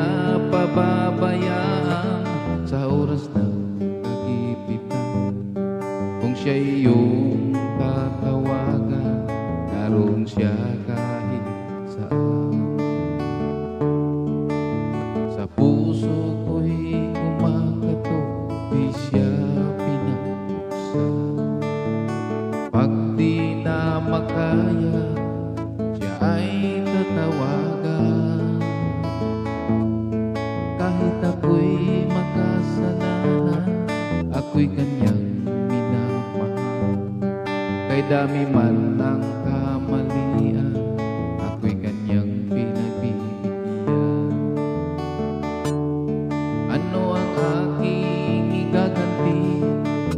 niya pababayaan sa oras ng kagipitan. Kung siya iyong tatawagan, naroon siya kahit saan. Sa puso ko'y kumakatok, di siya pinabuksan. Pag di na makaya, siya ay tatawagan. Kahit ako'y makasalanan, ako'y kanyang minamahal. Kay dami man ang kamalian, ako'y kanyang pinagbibigyan. Ano ang aking igaganti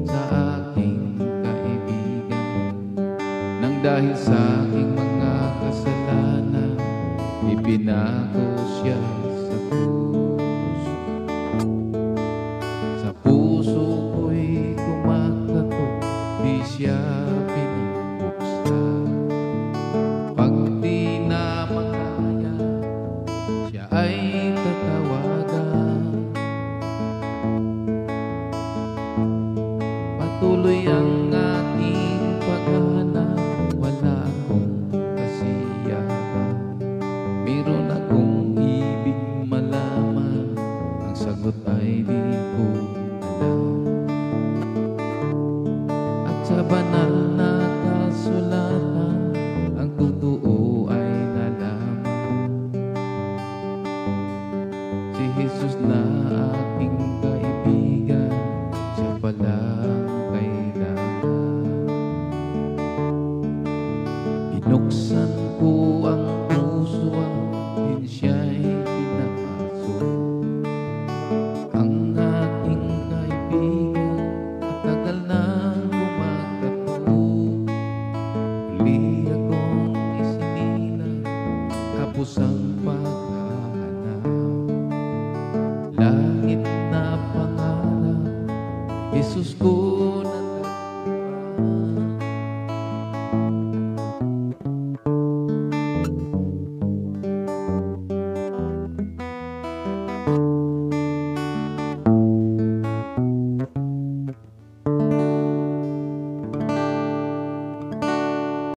sa aking kaibigan? Nang dahil sa aking mga kasalanan, ipinako siya sa krus. Sa puso ko'y kumakatok, di siya pinabuksan. Pag di na makaya, siya ay tatawagan. Patuloy ang aking paghahanap, wala akong kasiyahan. Meron akong ibig malaman, ang sagot ay di ko alam. At sa banal na kasulatan, ang totoo ay nalaman. Si Jesus na aking kaibigan, siya pala ang kailangan. Binuksan ko ang puso, din siya'y pinapasok. Ang aking kaibigan, matagal na kumakatok. Muli akong isinilang, tapos ang paghahanap. Langit na pangarap, Jesus ko natagpuan.